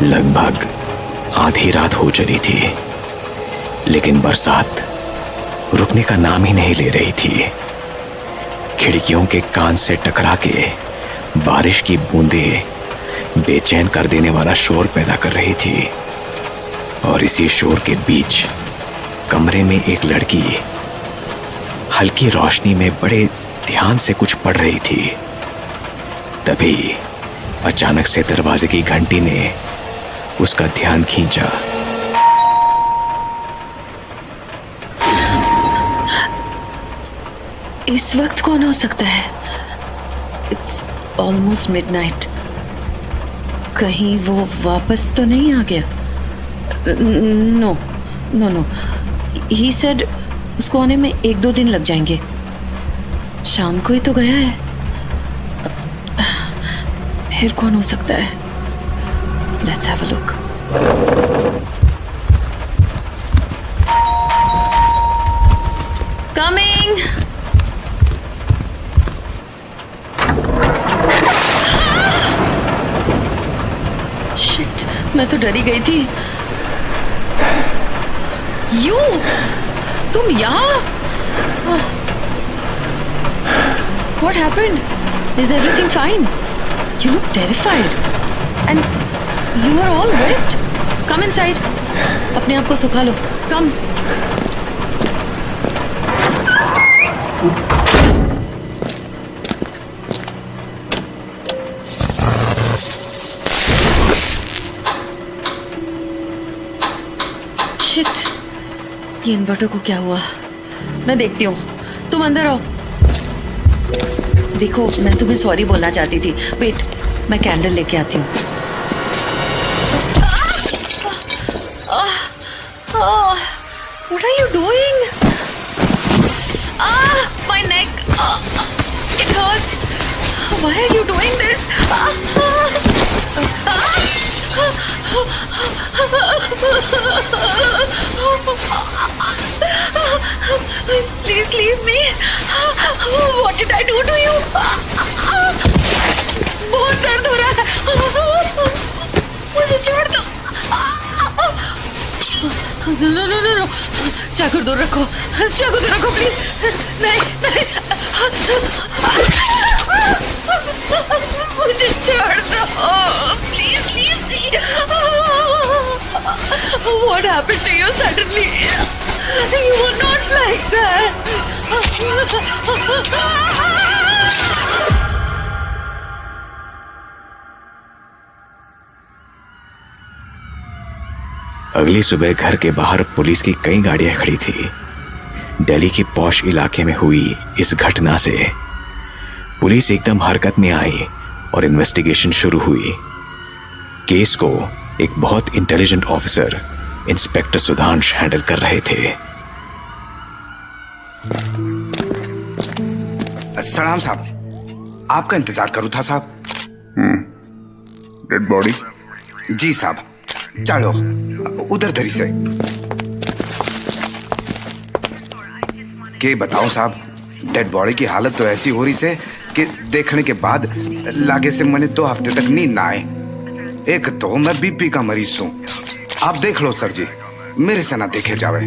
लगभग आधी रात हो चली थी, लेकिन बरसात रुकने का नाम ही नहीं ले रही थी। खिड़कियों के कान से टकरा के बारिश की बूंदें बेचैन कर देने वाला शोर पैदा कर रही थी। और इसी शोर के बीच कमरे में एक लड़की हल्की रोशनी में बड़े ध्यान से कुछ पढ़ रही थी। तभी अचानक से दरवाजे की घंटी ने उसका ध्यान खींचा। इस वक्त कौन हो सकता है? It's almost midnight. कहीं वो वापस तो नहीं आ गया? No no no, he said उसको आने में 1-2 दिन लग जाएंगे। शाम को ही तो गया है। फिर कौन हो सकता है? Let's have a look. Coming. Shit, मैं तो डरी गई थी। यू, तुम यहाँ? What happened? Is everything fine? You look terrified. And you are all wet. Come inside. अपने आप को सुखा लो. Come. Shit. ये इन्वर्टर को क्या हुआ? मैं देखती हूँ. तुम अंदर आओ. देखो, मैं तुम्हें सॉरी बोलना चाहती थी। वेट, मैं कैंडल लेके आती हूँ। What are you doing? My neck. It hurts. Why are you doing this? Please leave me. What did I do to you? बहुत दर्द हो रहा है। मुझे छोड़ दो। नो, चाकू दूर रखो। चाकू दूर रखो प्लीज। नहीं, मुझे छोड़ दो please. Leave me. What happened to you suddenly? You were not like that. अगली सुबह घर के बाहर पुलिस की कई गाड़ियां खड़ी थी। दिल्ली के पॉश इलाके में हुई इस घटना से पुलिस एकदम हरकत में आई और इन्वेस्टिगेशन शुरू हुई। केस को एक बहुत intelligent officer inspector Sudhansh handle कर रहे थे। सलाम साहब, आपका इंतजार करूं था साहब। Dead body? जी साहब, चलो उधर धरी से। के बताओ साहब, डेड बॉडी की हालत तो ऐसी हो रही से कि देखने के बाद लागे से मैंने 2 हफ्ते तक नींद ना आए। एक तो मैं बीपी का मरीज हूं। आप देख लो सर जी, मेरे से ना देखे जावे।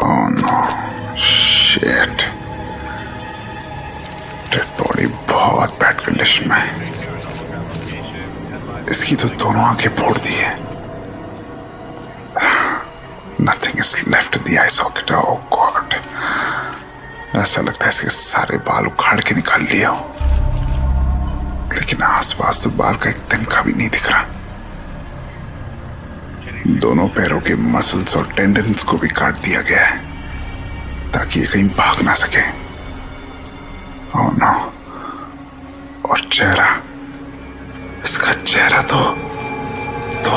Oh no, shit. Dead body बहुत बैड कंडीशन में है। इसकी तो दोनों आंखें फोड़ दी है। Nothing is left in the eye socket. Oh God. ऐसा लगता है इसके सारे बाल उखाड़ के निकाल लिया हो, लेकिन आसपास तो बाल का एक तिनका भी नहीं दिख रहा। दोनों पैरों के मसल्स और टेंडन्स को भी काट दिया गया है ताकि ये कहीं भाग ना सके। Oh no. और चेहरा, इसका चेहरा तो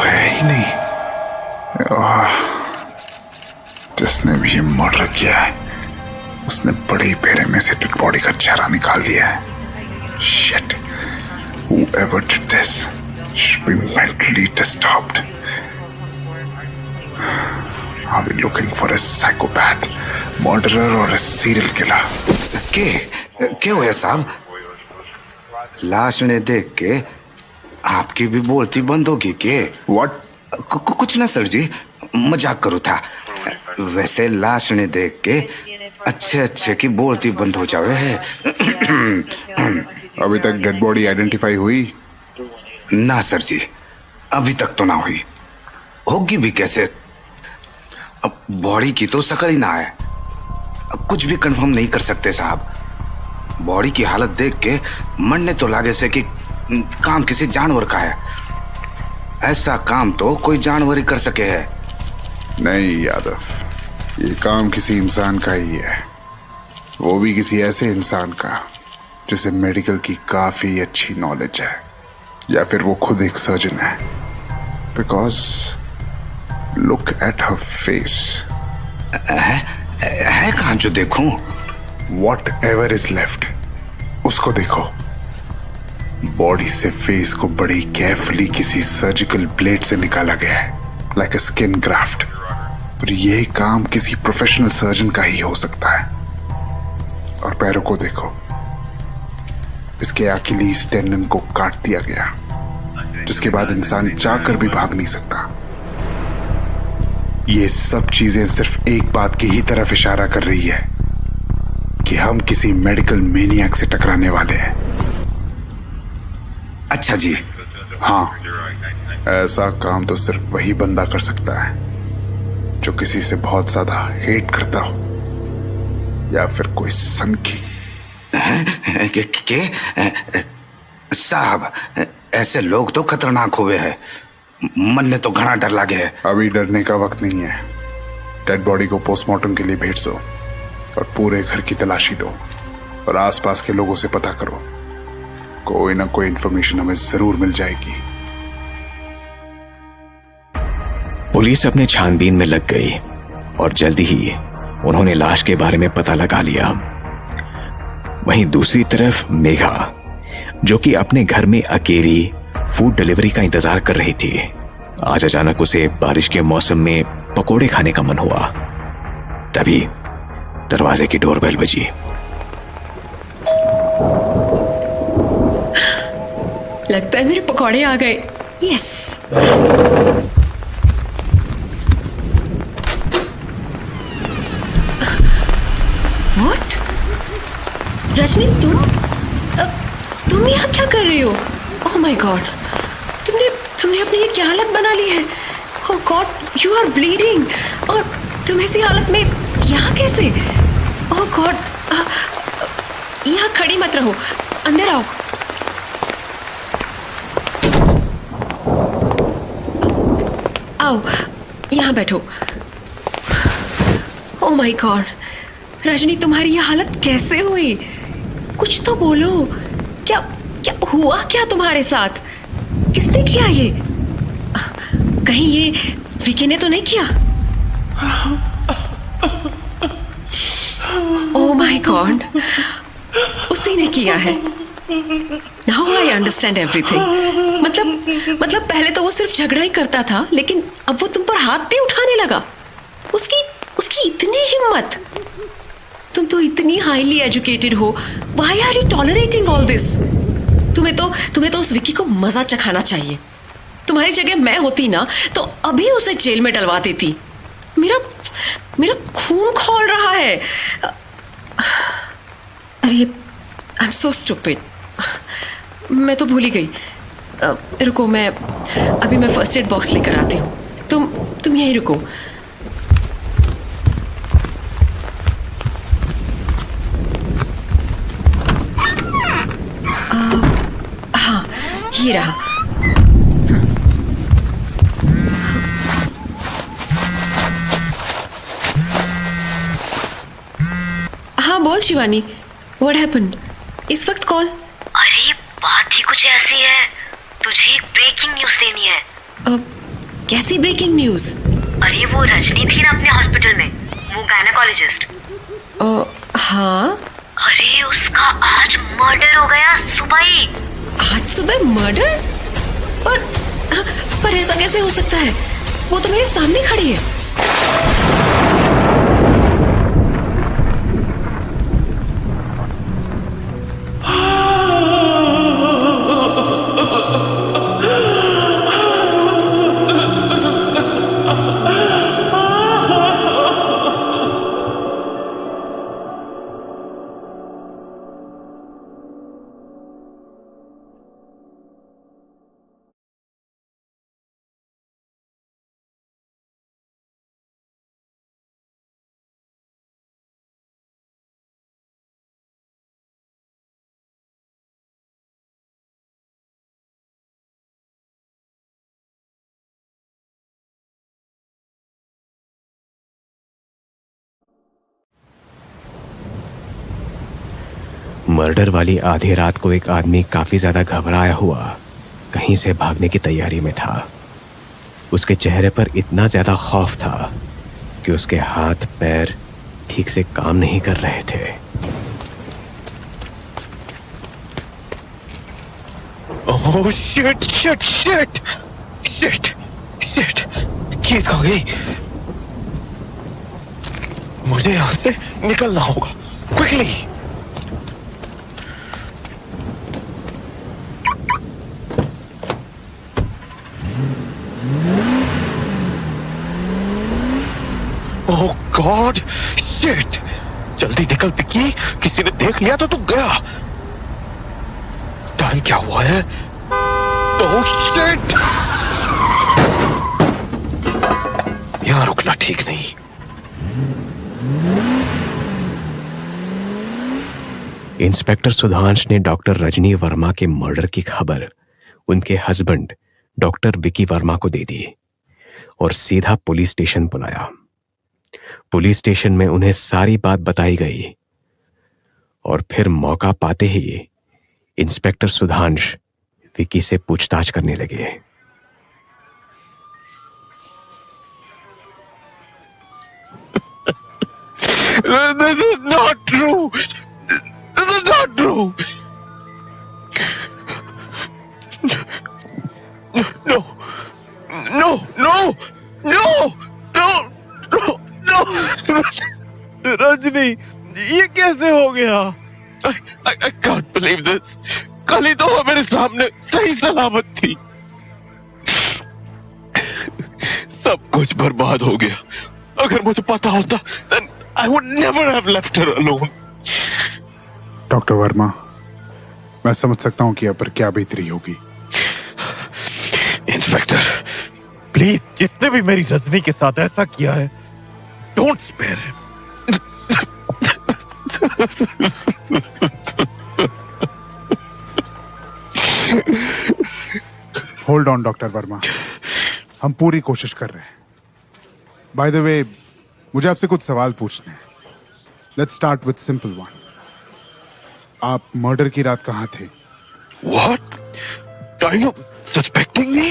है ही नहीं। जिसने भी ये मर्डर किया है उसने बड़े ही फेरे में से डेड बॉडी का चेहरा निकाल दिया है। Shit, whoever did this should be mentally disturbed. Are we looking for a psychopath, murderer or a serial killer? क्यों है साहब? लाश ने देख के आपकी भी बोलती बंद होगी के? व्हाट? कुछ ना सर जी, मजाक करो था। वैसे लाश ने देख के अच्छे अच्छे की बोलती बंद हो जावे है। अभी तक डेड बॉडी आइडेंटिफाई हुई? ना सर जी, अभी तक तो ना हुई। होगी भी कैसे? अब बॉडी की तो शकल ही ना है। अब कुछ भी कंफर्म नहीं कर सकते साहब। बॉडी की हालत देख के मन ने तो लागे से कि काम किसी जानवर का है। ऐसा काम तो कोई जानवर ही कर सके है। नहीं यादव, ये काम किसी इंसान का ही है, वो भी किसी ऐसे इंसान का जिसे मेडिकल की काफी अच्छी नॉलेज है, या फिर वो खुद एक सर्जन है। Because look at her face. है कहाँ जो देखूं? वॉट एवर इज लेफ्ट, उसको देखो। बॉडी से फेस को बड़ी केयरफुली किसी सर्जिकल ब्लेड से निकाला गया है, लाइक अ स्किन ग्राफ्ट। और यह काम किसी प्रोफेशनल सर्जन का ही हो सकता है। और पैरों को देखो, इसके अकीलीज टेंडन को काट दिया गया, जिसके बाद इंसान चाहकर भी भाग नहीं सकता। ये सब चीजें सिर्फ एक बात की ही तरफ इशारा कर रही है कि हम किसी मेडिकल मेनियक से टकराने वाले हैं। अच्छा जी। हाँ, ऐसा काम तो सिर्फ वही बंदा कर सकता है जो किसी से बहुत ज्यादा हेट करता हो, या फिर कोई सनकी। साहब, ऐसे लोग तो खतरनाक हुए हैं। मन ने तो घना डर लगे है। अभी डरने का वक्त नहीं है। डेड बॉडी को पोस्टमार्टम के लिए भेज दो और पूरे घर की तलाशी लो और आसपास के लोगों से पता करो। कोई ना कोई इंफॉर्मेशन हमें जरूर मिल जाएगी। पुलिस अपने छानबीन में लग गई और जल्दी ही उन्होंने लाश के बारे में पता लगा लिया। वहीं दूसरी तरफ मेघा, जो कि अपने घर में अकेली फूड डिलीवरी का इंतजार कर रही थी, आज अचानक उसे बारिश के मौसम में पकोड़े खाने का मन हुआ। तभी दरवाजे की डोरबेल बजी। लगता है मेरे पकौड़े आ गए। यस। व्हाट? रजनी, तुम यहाँ क्या कर रही हो? ओह माय गॉड, तुमने अपनी ये क्या हालत बना ली है? ओह गॉड, यू आर ब्लीडिंग। और तुम ऐसी हालत में यहाँ कैसे? ओह गॉड, यहाँ खड़ी मत रहो, अंदर आओ। आओ, यहाँ बैठो। ओह माय गॉड, रजनी, तुम्हारी ये हालत कैसे हुई? कुछ तो बोलो। क्या क्या हुआ? क्या तुम्हारे साथ? किसने किया ये? कहीं ये विकी ने तो नहीं किया? ओह माय गॉड, उसी ने किया है। Now I understand everything. मतलब पहले तो वो सिर्फ झगड़ा ही करता था, लेकिन अब वो तुम पर हाथ भी उठाने लगा। उसकी इतनी हिम्मत। तुम तो इतनी हाईली एजुकेटेड हो, why are you tolerating all this? तुम्हें तो उस विकी को मजा चखाना चाहिए। तुम्हारी जगह मैं होती ना तो अभी उसे जेल में डलवा देती। मेरा खून खौल रहा है। अरे, आई एम सो स्टूपिड। मैं तो भूल ही गई। रुको, मैं फर्स्ट एड बॉक्स लेकर आती हूँ। तुम यहीं रुको। हाँ, ये रहा। हाँ बोल शिवानी, व्हाट हैपेंड? इस वक्त कॉल? अरे बात ही कुछ ऐसी है, तुझे एक ब्रेकिंग न्यूज देनी है। कैसी ब्रेकिंग न्यूज? अरे वो रजनी थी ना अपने हॉस्पिटल में, वो गायनेकोलॉजिस्ट। हाँ। अरे उसका आज मर्डर हो गया सुबह ही। आज सुबह मर्डर? पर ऐसा कैसे हो सकता है? वो तो मेरे सामने खड़ी है। मर्डर वाली आधी रात को एक आदमी काफी ज्यादा घबराया हुआ कहीं से भागने की तैयारी में था। उसके चेहरे पर इतना ज्यादा खौफ था कि उसके हाथ पैर ठीक से काम नहीं कर रहे थे। Oh shit shit shit shit shit, keys खा गई। मुझे यहां से निकलना होगा, क्विकली। ओह गॉड शिट, जल्दी निकल पिकी, किसी ने देख लिया तो तू गया। टाइम क्या हुआ है? ओह शिट, यहां रुकना ठीक नहीं। इंस्पेक्टर सुधांश ने डॉक्टर रजनी वर्मा के मर्डर की खबर उनके हस्बैंड डॉक्टर विकी वर्मा को दे दी और सीधा पुलिस स्टेशन बुलाया। पुलिस स्टेशन में उन्हें सारी बात बताई गई और फिर मौका पाते ही इंस्पेक्टर सुधांश विकी से पूछताछ करने लगे। This is not true. This is not true. No, no, no, no, no, no, no. Rajni, ये कैसे हो गया? I can't believe this. कल ही तो वो मेरे सामने सही सलामत थी। सब कुछ बर्बाद हो गया। अगर मुझे पता होता, then I would never have left her alone. Doctor Verma, मैं समझ सकता हूं कि अब पर क्या बेहतरी होगी। इंस्पेक्टर, प्लीज, जिसने भी मेरी रजनी के साथ ऐसा किया है, don't spare him. Hold on doctor Verma, हम पूरी कोशिश कर रहे हैं। बाय द वे, मुझे आपसे कुछ सवाल पूछने हैं। Let's start with simple one. आप मर्डर की रात कहां थे? What? Are you suspecting me?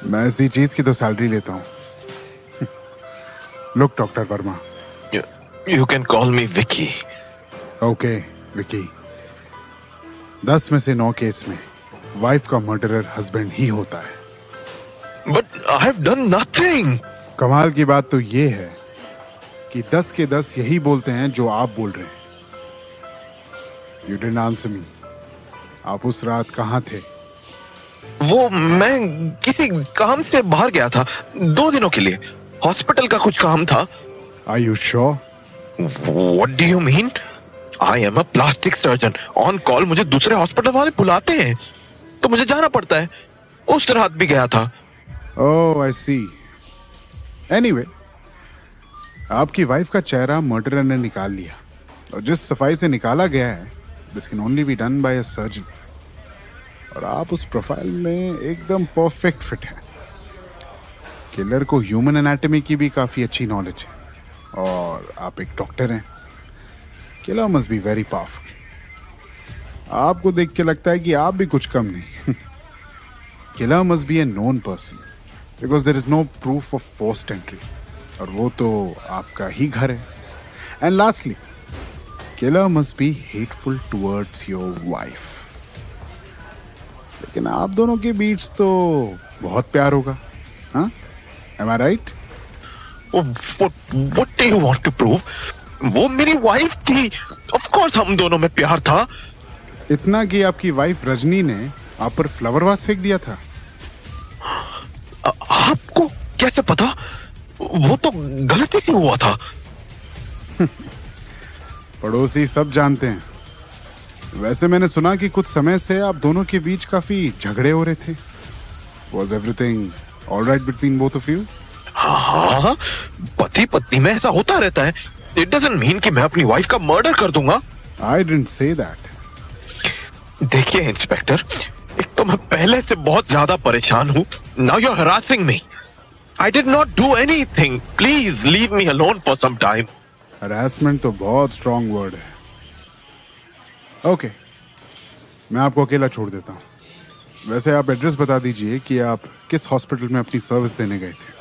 मैं इसी चीज की तो सैलरी लेता हूं। Look doctor Verma, You can call me Vicky. Okay Vicky, 10 में से 9 केस में वाइफ का मर्डरर हस्बैंड ही होता है। But I have done nothing. कमाल की बात तो ये है कि 10 के 10 यही बोलते हैं जो आप बोल रहे हैं। You didn't answer me. आप उस रात कहाँ थे? वो मैं किसी काम से बाहर गया था 2 दिनों के लिए। हॉस्पिटल का कुछ काम था। Are you sure? What do you mean? I am a plastic surgeon. On call मुझे दूसरे हॉस्पिटल वाले बुलाते हैं, तो मुझे जाना पड़ता है। उस रात भी गया था। Oh, I see. Anyway, आपकी वाइफ का चेहरा मर्डरर ने निकाल लिया और जिस सफाई से निकाला गया है, this can only be done by a surgeon. और आप उस प्रोफाइल में एकदम परफेक्ट फिट हैं। किलर को ह्यूमन एनाटॉमी की भी काफी अच्छी नॉलेज है और आप एक डॉक्टर हैं। Killer must be very powerful. आपको देख के लगता है कि आप भी कुछ कम नहीं। Killer must be a known person because there is no proof of forced entry, और वो तो आपका ही घर है। And lastly, killer must be hateful towards your wife. लेकिन आप दोनों के बीच तो बहुत प्यार होगा, हाँ? Am I right? What do you want to prove? वो मेरी वाइफ थी। Of course हम दोनों में प्यार था। इतना कि आपकी वाइफ रजनी ने आप पर फ्लावर वास फेंक दिया था। आपको कैसे पता? वो तो गलती से हुआ था। पड़ोसी सब जानते हैं। वैसे मैंने सुना कि कुछ समय से आप दोनों के बीच काफी झगड़े हो रहे थे। Was everything all right between both of you? हाँ, पति पत्नी में ऐसा होता रहता है। It doesn't mean कि मैं अपनी वाइफ का मर्डर कर दूंगा। I didn't say that. देखिए इंस्पेक्टर, एक तो मैं पहले से बहुत ज्यादा परेशान हूँ। Now you're harassing me. I did not do anything. Please leave me alone for some time. Harassment तो बहुत strong word है। ओके, मैं आपको अकेला छोड़ देता हूँ। वैसे आप एड्रेस बता दीजिए कि आप किस हॉस्पिटल में अपनी सर्विस देने गए थे,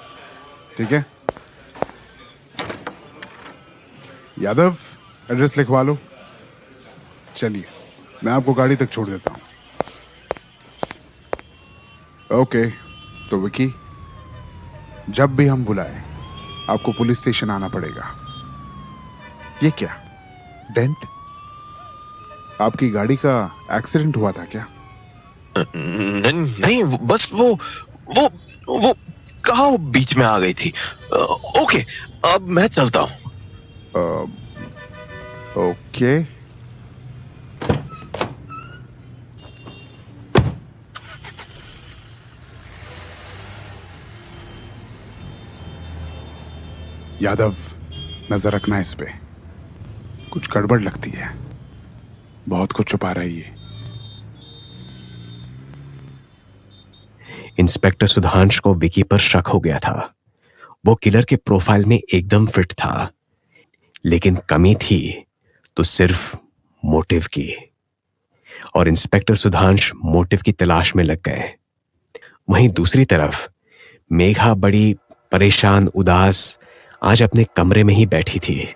ठीक है? यादव, एड्रेस लिखवा लो। चलिए, मैं आपको गाड़ी तक छोड़ देता हूँ। ओके, तो विकी, जब भी हम बुलाएं आपको पुलिस स्टेशन आना पड़ेगा। ये क्या, डेंट? आपकी गाड़ी का एक्सीडेंट हुआ था क्या? नहीं, बस वो कहाँ बीच में आ गई थी। ओके, अब मैं चलता हूँ। ओके। यादव, नजर रखना इस पे, कुछ गड़बड़ लगती है, बहुत कुछ छुपा रही है। इंस्पेक्टर सुधांश को विकी पर शक हो गया था। वो किलर के प्रोफाइल में एकदम फिट था, लेकिन कमी थी तो सिर्फ मोटिव की। और इंस्पेक्टर सुधांश मोटिव की तलाश में लग गए। वहीं दूसरी तरफ मेघा बड़ी परेशान, उदास, आज अपने कमरे में ही बैठी थी।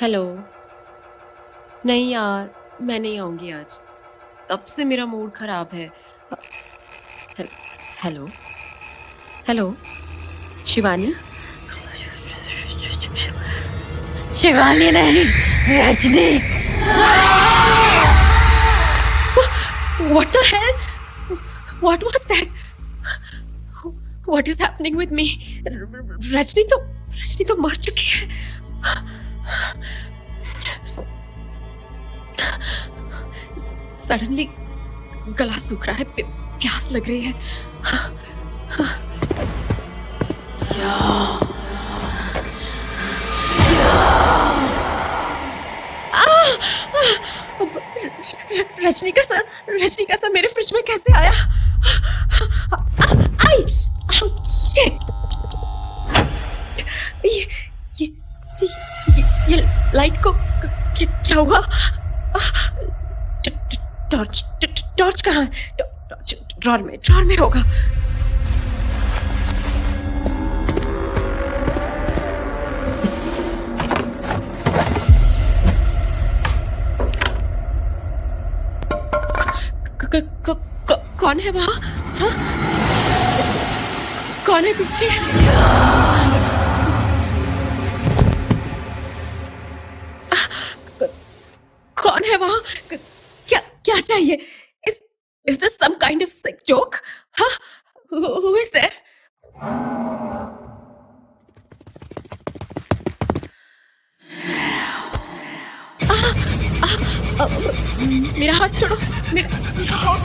हेलो। नहीं यार, मैं नहीं आऊंगी आज, तब से मेरा मूड खराब है। Hello hello, Shivani? शिवानी नहीं, Rajni. What the hell? What was that? What is happening with me? Rajni तो मर चुकी है। सडनली गला सूख रहा है, प्यास लग रही है। रजनी का सर मेरे फ्रिज में कैसे आया? आई! शिट! ये लाइट को क्या हुआ? टॉर्च कहाँ है? ड्रॉर में होगा। कौन है वहाँ? हाँ? कौन है पीछे? कौन है वहाँ? क्या चाहिए? Is this some kind of sick joke? Huh? Who is there? मेरा हाथ छोड़ो, मेरा हाथ।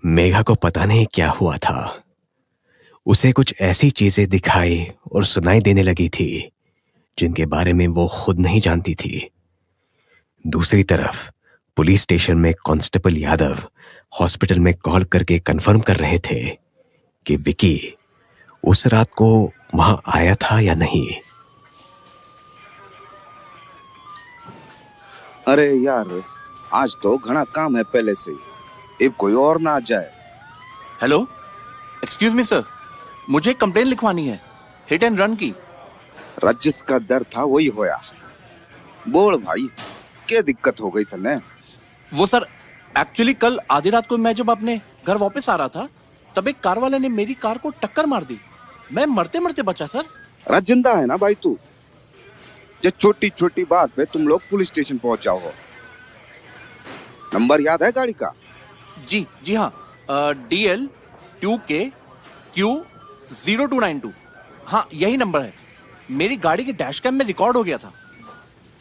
मेघा को पता नहीं क्या हुआ था। उसे कुछ ऐसी चीजें दिखाई और सुनाई देने लगी थी जिनके बारे में वो खुद नहीं जानती थी। दूसरी तरफ पुलिस स्टेशन में कांस्टेबल यादव हॉस्पिटल में कॉल करके कंफर्म कर रहे थे कि विकी उस रात को वहां आया था या नहीं। अरे यार, आज तो घना काम है पहले से ही, अब कोई और ना आ जाए। हेलो, एक्सक्यूज मी सर, मुझे एक कंप्लेन लिखवानी है, हिट एंड रन की। रजिस का डर था वही होया। बोल भाई, क्या दिक्कत हो गई तने? वो सर, एक्चुअली कल आधी रात को मैं जब अपने घर वापस आ रहा था, तब एक कार वाले ने मेरी कार को टक्कर मार दी। मैं मरते मरते बचा सर। राजिंदा है ना भाई तू, जो छोटी छोटी बात पे तुम लोग पुलिस स्टेशन पहुंच जाओ हो। नंबर याद है गाड़ी का? जी हाँ, DL 2KQ0292। हाँ, यही नंबर है। मेरी गाड़ी के डैश कैम में रिकॉर्ड हो गया था।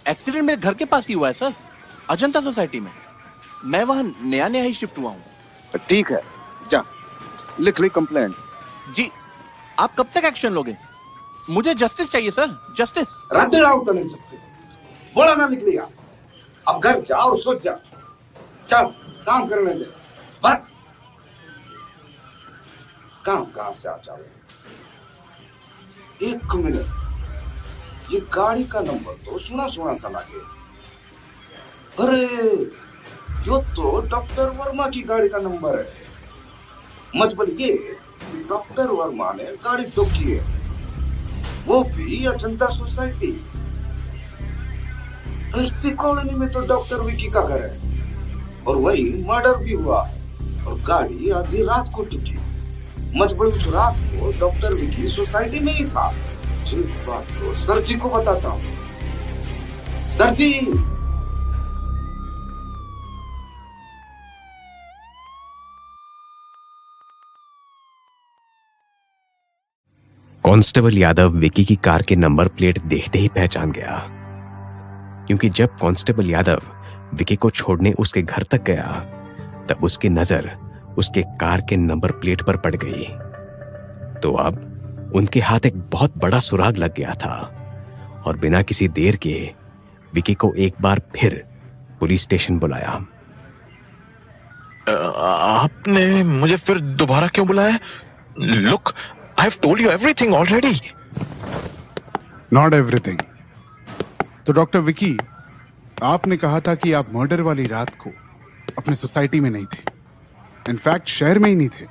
एक्सीडेंट मेरे घर के पास ही हुआ है सर, अजंता सोसाइटी में। मैं वहां नया ही शिफ्ट हुआ हूँ। ठीक है, जा लिख ली कंप्लेंट। जी, आप कब तक एक्शन लोगे? मुझे जस्टिस चाहिए सर, जस्टिस। रद्द लाओ तने जस्टिस, बोला ना लिख लिया। अब घर जा और सोच जा, चल काम करने दे। बट काम कहां से आ जाओ? एक मिनट, ये गाड़ी का नंबर तो सुना सुना सा लगे। अरे यो तो डॉक्टर वर्मा की गाड़ी का नंबर है। मतलब ये कि डॉक्टर वर्मा ने गाड़ी ठोकी है, वो भी अजंता सोसाइटी। ऐसी कॉलोनी में तो डॉक्टर विकी का घर है और वही मर्डर भी हुआ और गाड़ी आधी रात को टूटी। मतलब उस रात को डॉक्टर विकी सोसाइटी में ही था। जी बात तो सर जी को बताता हूँ। सर जी, कांस्टेबल यादव विकी की कार के नंबर प्लेट देखते ही पहचान गया, क्योंकि जब कांस्टेबल यादव विकी को छोड़ने उसके घर तक गया तब उसकी नजर उसके कार के नंबर प्लेट पर पड़ गई। तो अब उनके हाथ एक बहुत बड़ा सुराग लग गया था और बिना किसी देर के विकी को एक बार फिर पुलिस स्टेशन बुलाया। आपने मुझे फिर दोबारा क्यों बुलाया? Look, I have told you everything already. Not everything. तो डॉक्टर विकी, आपने कहा था कि आप मर्डर वाली रात को अपने सोसाइटी में नहीं थे, इनफैक्ट शहर में ही नहीं थे।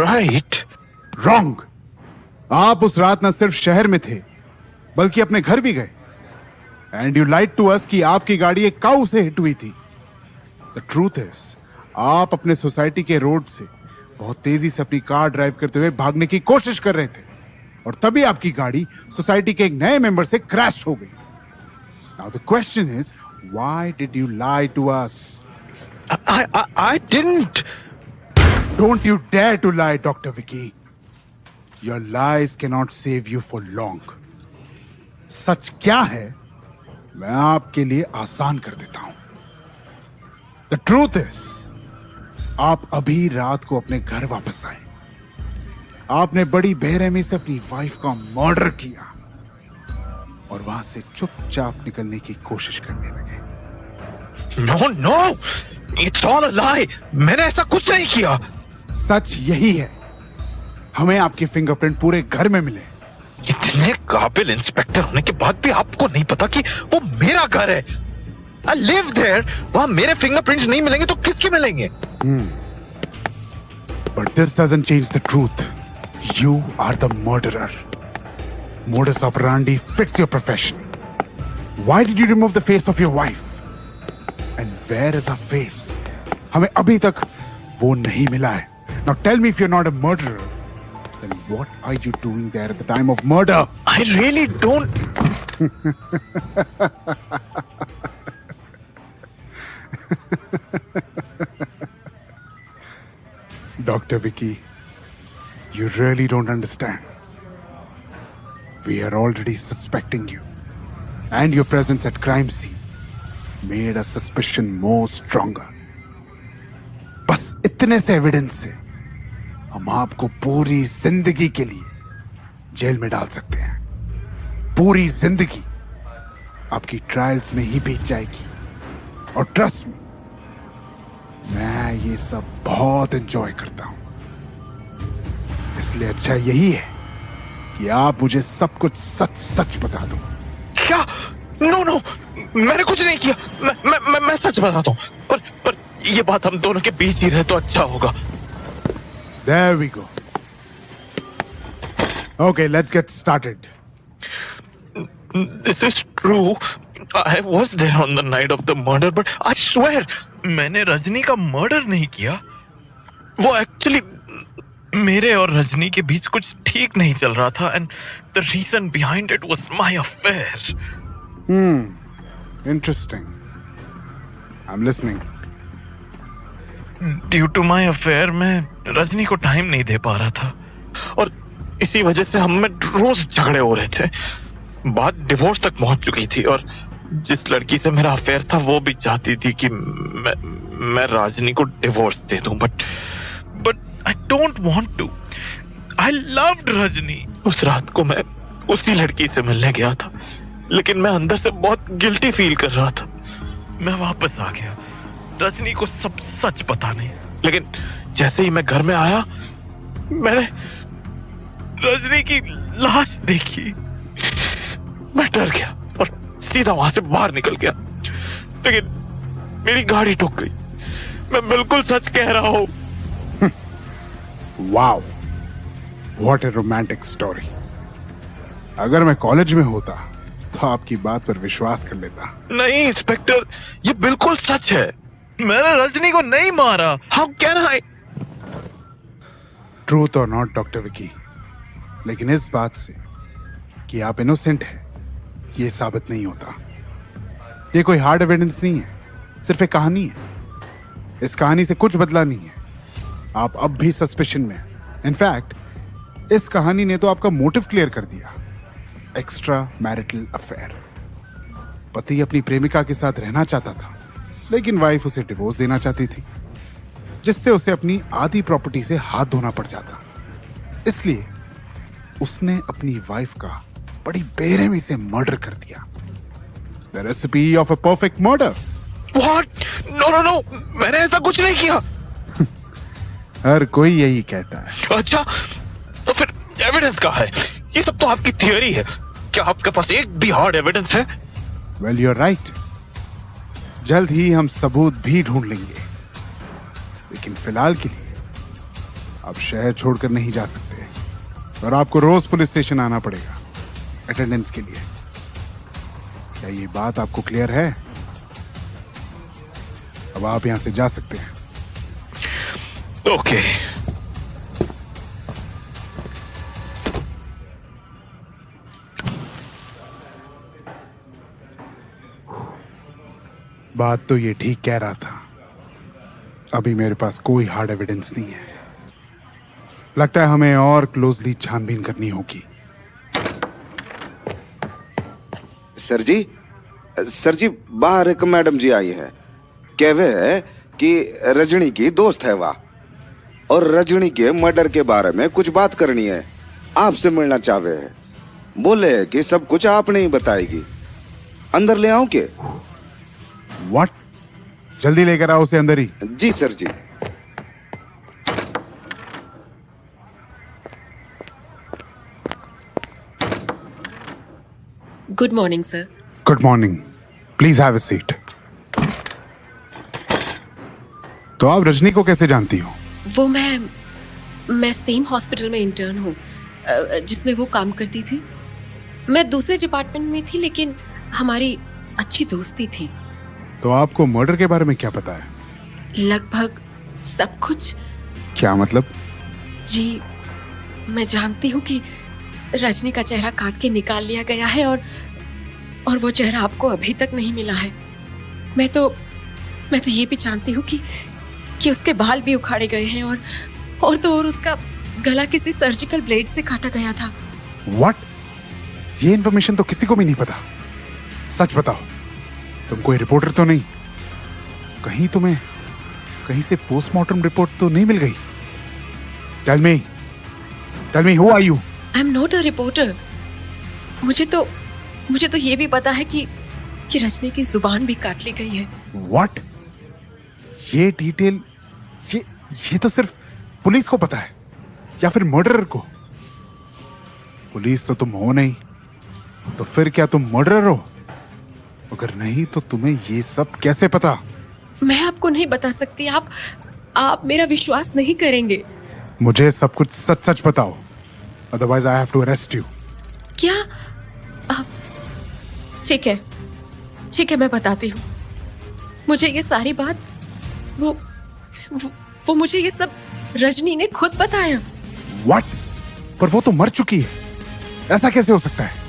राइट। रॉन्ग। आप उस रात न सिर्फ शहर में थे बल्कि अपने घर भी गए। And you lied to us कि आपकी गाड़ी एक काऊ से हिट हुई थी। द ट्रूथ इज, आप अपने सोसाइटी के रोड से बहुत तेजी से अपनी कार ड्राइव करते हुए भागने की कोशिश कर रहे थे और तभी आपकी गाड़ी सोसाइटी के एक नए मेंबर से क्रैश हो गई। Now the question is, why did you lie to us? I didn't. Don't you dare to lie, Dr. Vicky. Your lies cannot save you for long. सच क्या है मैं आपके लिए आसान कर देता हूं। The truth is, आप अभी रात को अपने घर वापस आए। आपने बड़ी बेरहमी से अपनी वाइफ का मर्डर किया और वहां से चुपचाप निकलने की कोशिश करने लगे। No, it's all a lie. मैंने ऐसा कुछ नहीं किया। सच यही है। हमें आपके फिंगरप्रिंट पूरे घर में मिले। इतने काबिल इंस्पेक्टर होने के बाद भी आपको नहीं पता कि वो मेरा घर है। I live there. वहां मेरे फिंगरप्रिंट्स नहीं मिलेंगे तो किसके मिलेंगे? But this doesn't change the truth. You are the murderer. Modus operandi fits your profession. Why did you remove the face of your wife? And where is her face? हमें अभी तक वो नहीं मिला है। Now tell me, if you're not a murderer, then what are you doing there at the time of murder? I really don't. Dr. Vicky, you really don't understand. We are already suspecting you, and your presence at crime scene made our suspicion more stronger. बस इतने से evidence से हम आपको पूरी जिंदगी के लिए जेल में डाल सकते हैं। पूरी जिंदगी आपकी ट्रायल्स में ही बीत जाएगी। और ट्रस्ट मी, मैं ये सब बहुत एंजॉय करता हूं। इसलिए अच्छा यही है कि आप मुझे सब कुछ सच सच बता दो। क्या? नो, मैंने कुछ नहीं किया। मैं सच बताता हूँ। पर ये बात हम दोनों के बीच ही रहे तो अच्छा होगा। There we go. Okay, let's get started. This is true. I was there on the night of the murder, but I swear मैंने रजनी का मर्डर नहीं किया। वो एक्चुअली मेरे और रजनी के बीच कुछ ठीक नहीं चल रहा था and the reason behind it was my affair. Interesting. I'm listening. Due to my affair मैं रजनी को टाइम नहीं दे पा रहा था और इसी वजह से हम में रोज झगड़े हो रहे थे। बात डिवोर्स तक पहुंच चुकी थी और जिस लड़की से मेरा अफेयर था वो भी चाहती थी कि मैं राजनी को डिवोर्स दे दूं, but I don't want to. I loved Rajni. उस रात को मैं उसी लड़की से मिलने गया था, लेकिन मैं अंदर से बहुत गिल्टी फील कर रहा था। मैं वापस आ गया, रजनी को सब सच पता नहीं, लेकिन जैसे ही मैं घर में आया मैंने रजनी की लाश देखी। मैं डर गया और सीधा वहां से बाहर निकल गया, लेकिन मेरी गाड़ी ठुक गई। मैं बिल्कुल सच कह रहा हूं। Wow, what A romantic story. अगर मैं कॉलेज में होता तो आपकी बात पर विश्वास कर लेता। नहीं इंस्पेक्टर, ये बिल्कुल सच है। मैंने रजनी को नहीं मारा। How can I? ट्रूथ और नॉट डॉक्टर विकी, लेकिन इस बात से कि आप इनोसेंट हैं ये साबित नहीं होता। ये कोई हार्ड एविडेंस नहीं है, सिर्फ एक कहानी है। इस कहानी से कुछ बदला नहीं है। आप अब भी सस्पिशन में हैं। इनफैक्ट इस कहानी ने तो आपका मोटिव क्लियर कर दिया, एक्स्ट्रा मैरिटल अफेयर। पति अपनी प्रेमिका के साथ रहना चाहता था, लेकिन वाइफ उसे डिवोर्स देना चाहती थी, जिससे उसे अपनी आधी प्रॉपर्टी से हाथ धोना पड़ जाता। इसलिए उसने अपनी वाइफ का बड़ी बेरहमी से मर्डर कर दिया। The recipe of a perfect murder. What? No no no, मैंने ऐसा कुछ नहीं किया। हर कोई यही कहता है। अच्छा, तो फिर एविडेंस कहाँ है? ये सब तो आपकी थियोरी है। क्या आपके पास एक भी हार्ड एविडेंस है? Well you are right. जल्द ही हम सबूत भी ढूंढ लेंगे, लेकिन फिलहाल के लिए आप शहर छोड़कर नहीं जा सकते और आपको रोज पुलिस स्टेशन आना पड़ेगा अटेंडेंस के लिए। क्या ये बात आपको क्लियर है? अब आप यहां से जा सकते हैं। ओके। बात तो ये ठीक कह रहा था। अभी मेरे पास कोई हार्ड एविडेंस नहीं है। लगता है हमें और क्लोजली छानबीन करनी होगी। सर जी बाहर एक मैडम जी आई है। कहवे है कि रजनी की दोस्त है वह, और रजनी के मर्डर के बारे में कुछ बात करनी है, आपसे मिलना चाहे है। बोले है कि सब कुछ आप नहीं बताएगी। अंदर ले आऊं के? व्हाट? जल्दी लेकर आओ उसे अंदर ही। जी सर जी। Good morning sir. Good morning, please have a seat. तो आप रजनी को कैसे जानती हो? वो मैं सेम हॉस्पिटल में इंटर्न हूँ जिसमें वो काम करती थी। मैं दूसरे डिपार्टमेंट में थी, लेकिन हमारी अच्छी दोस्ती थी। तो आपको मर्डर के बारे में क्या पता है? लगभग सब कुछ। क्या मतलब? जी, मैं जानती हूँ कि रजनी का चेहरा काट के निकाल लिया गया है और वो चेहरा आपको अभी तक नहीं मिला है। मैं तो ये भी जानती हूँ कि उसके बाल भी उखाड़े गए हैं और उसका गला किसी सर्जिकल ब्लेड से काटा गया था। व्हाट? ये इन्फॉर्मेशन तो किसी को भी नहीं पता। सच बताओ, तुम कोई रिपोर्टर तो नहीं? कहीं तुम्हें कहीं से पोस्टमार्टम रिपोर्ट तो नहीं मिल गई? Tell me who are you? I am not a reporter. मुझे तो ये भी पता है कि रजनी की जुबान भी काट ली गई है। व्हाट? ये डिटेल ये तो सिर्फ पुलिस को पता है, या फिर मर्डरर को? पुलिस तो तुम हो नहीं, तो फिर क्या तुम मर्डरर हो? अगर नहीं तो तुम्हें ये सब कैसे पता? मैं आपको नहीं बता सकती। आप मेरा विश्वास नहीं करेंगे। मुझे सब कुछ सच सच बताओ, otherwise I have to arrest you. क्या? ठीक है, मैं बताती हूँ। मुझे ये सारी बात वो मुझे ये सब रजनी ने खुद बताया। व्हाट? पर वो तो मर चुकी है, ऐसा कैसे हो सकता है?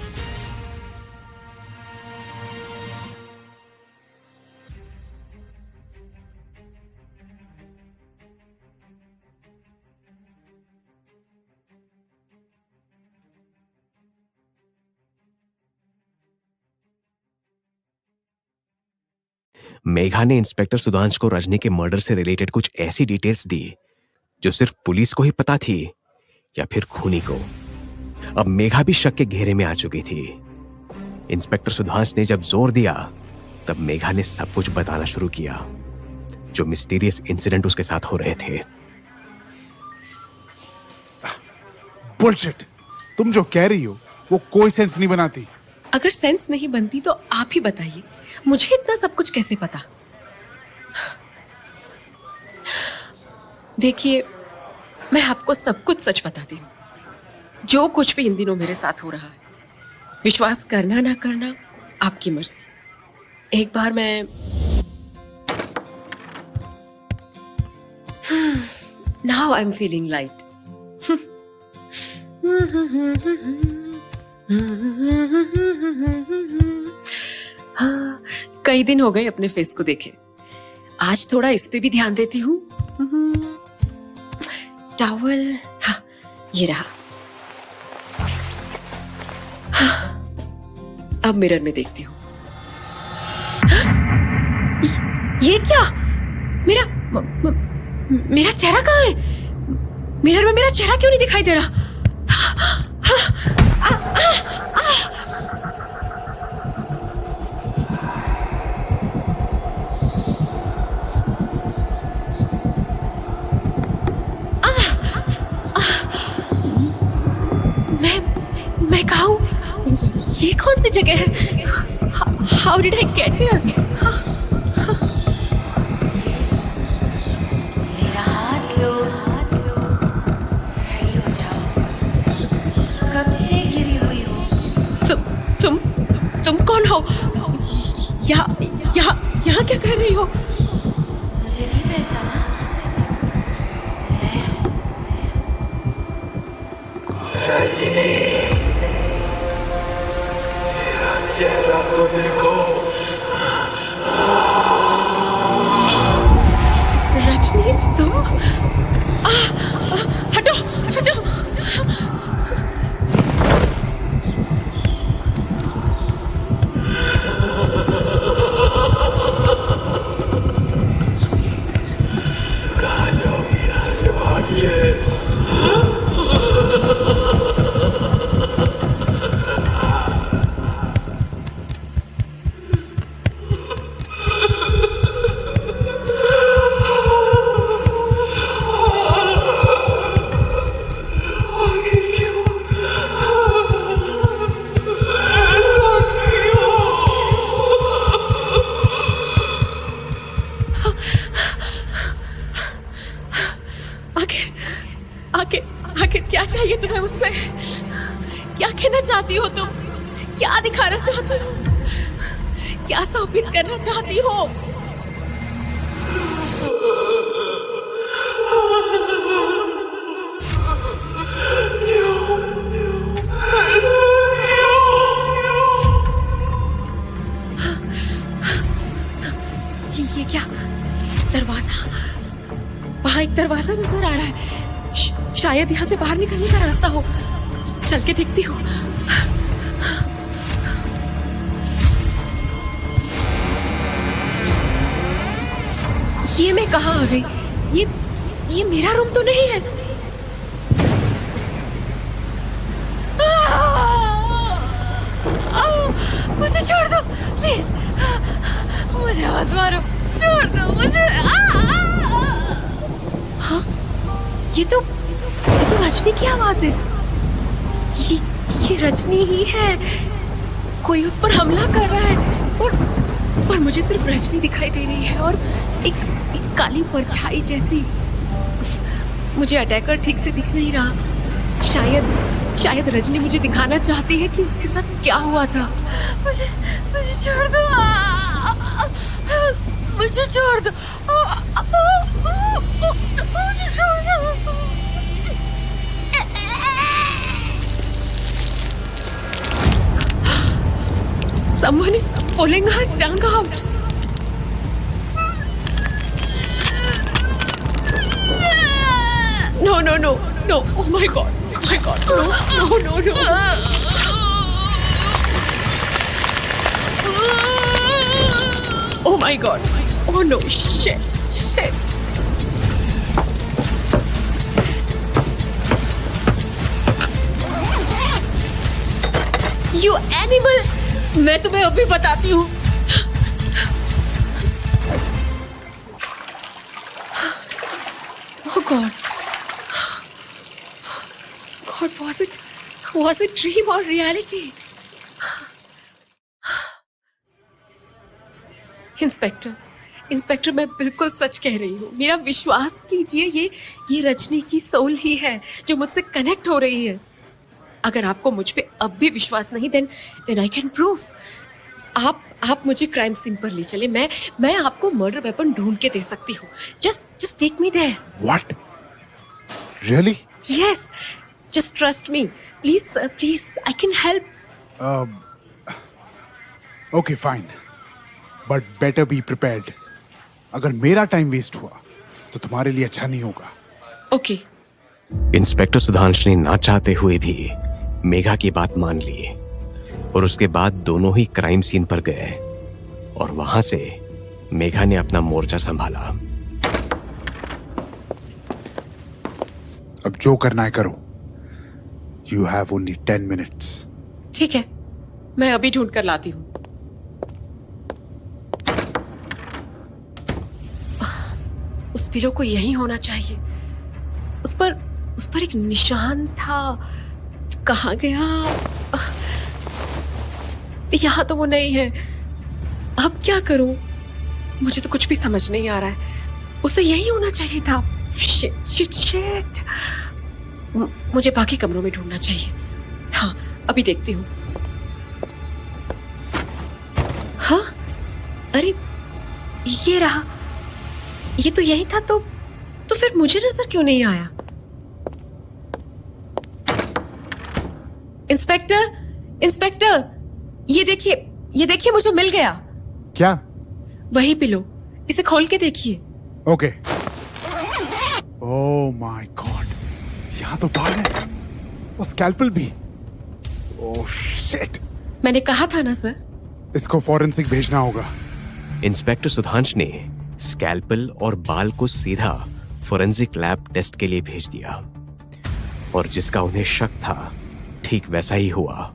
मेघा ने इंस्पेक्टर सुधांश को रजनी के मर्डर से रिलेटेड कुछ ऐसी डिटेल्स दी जो सिर्फ पुलिस को ही पता थी या फिर खूनी को। अब मेघा भी शक के घेरे में आ चुकी थी। इंस्पेक्टर सुधांश ने जब जोर दिया तब मेघा ने सब कुछ बताना शुरू किया, जो मिस्टीरियस इंसिडेंट उसके साथ हो रहे थे। बुलशिट, तुम जो कह रही हो वो कोई सेंस नहीं बनाती। अगर सेंस नहीं बनती तो आप ही बताइए, मुझे इतना सब कुछ कैसे पता? देखिए, मैं आपको सब कुछ सच बताती हूँ, जो कुछ भी इन दिनों मेरे साथ हो रहा है। विश्वास करना ना करना आपकी मर्जी। एक बार मैं now I am feeling light. हाँ, कई दिन हो गए अपने फेस को देखे। आज थोड़ा इस पे भी ध्यान देती हूँ। टॉवल, हाँ ये रहा। हाँ, अब मिरर में देखती हूँ। ये क्या? मेरा चेहरा कहाँ है? मिरर में मेरा चेहरा क्यों नहीं दिखाई दे रहा? मैं कहाँ हूँ? ये कौन सी जगह है? How did I get here? मेरा हाथ लो, खड़ी हो जाओ। कब से गिरी हुई हो? तुम कौन हो? यहाँ क्या कर रही हो? मुझे नहीं पहचाना? चेहरा तो देखो। रजनी, तुम? हटो हटो। कहाँ जाओगी यहाँ से भाग के? आखिर क्या चाहिए तुम्हें मुझसे? क्या कहना चाहती हो तुम? क्या दिखाना चाहती हो? क्या साबित करना चाहती हो? ये क्या? दरवाजा, वहां एक दरवाजा नजर आ रहा है। शायद यहाँ से बाहर निकलने का रास्ता हो। चल के देखती हूँ। ये मैं कहाँ आ गई? ये मेरा रूम तो नहीं है। मुझे छोड़ दो प्लीज, मुझे मत मारो, छोड़ दो मुझे। हाँ, ये तो रजनी की आवाज है। ये रजनी ही है। कोई उस पर हमला कर रहा है और मुझे सिर्फ रजनी दिखाई दे रही है और एक काली परछाई जैसी। मुझे अटैकर ठीक से दिख नहीं रहा। शायद रजनी मुझे दिखाना चाहती है कि उसके साथ क्या हुआ था। मुझे छोड़ दो, मुझे छोड़ दो, मुझे छोड़ दो। Someone is pulling her tongue out. No. Oh my god. No. Oh my god. Oh no, shit, shit. You animal! मैं तुम्हें अभी बताती हूँ। Oh God. God, was it dream or reality? Inspector मैं बिल्कुल सच कह रही हूँ। मेरा विश्वास कीजिए, ये रजनी की सोल ही है जो मुझसे कनेक्ट हो रही है। अगर आपको मुझ पे अब भी विश्वास नहीं, देन आई कैन प्रूव। आप मुझे क्राइम सीन पर ले चले, मैं आपको मर्डर वेपन ढूंढ के दे सकती हूँ। Just take me there. What? Really? Yes, just trust me. Please, sir, please, I can help. Okay, fine. But better be prepared. अगर मेरा टाइम वेस्ट हुआ तो तुम्हारे लिए अच्छा नहीं होगा। Okay. इंस्पेक्टर सुधांश ने ना चाहते हुए भी मेघा की बात मान ली और उसके बाद दोनों ही क्राइम सीन पर गए और वहां से मेघा ने अपना मोर्चा संभाला। अब जो करना है करो। You have only 10 minutes. ठीक है, मैं अभी ढूंढ कर लाती हूँ। उस पीरो को यही होना चाहिए। उस पर एक निशान था। कहाँ गया? यहाँ तो वो नहीं है। अब क्या करूं? मुझे तो कुछ भी समझ नहीं आ रहा है। उसे यही होना चाहिए था। शिट। मुझे बाकी कमरों में ढूंढना चाहिए। हाँ, अभी देखती हूँ। हाँ, अरे ये रहा। ये तो यही था। तो फिर मुझे नजर क्यों नहीं आया? इंस्पेक्टर, ये देखिए मुझे मिल गया। क्या? वही पिलो, इसे खोल के देखिए। ओके। ओह माय गॉड, यहाँ तो बाल है और स्कैल्पल भी। Oh shit. मैंने कहा था ना सर। इसको फॉरेंसिक भेजना होगा। इंस्पेक्टर सुधांश ने स्कैल्पल और बाल को सीधा फॉरेंसिक लैब टेस्ट के लिए भेज दिया और जिसका उन्हें शक था ठीक वैसा ही हुआ।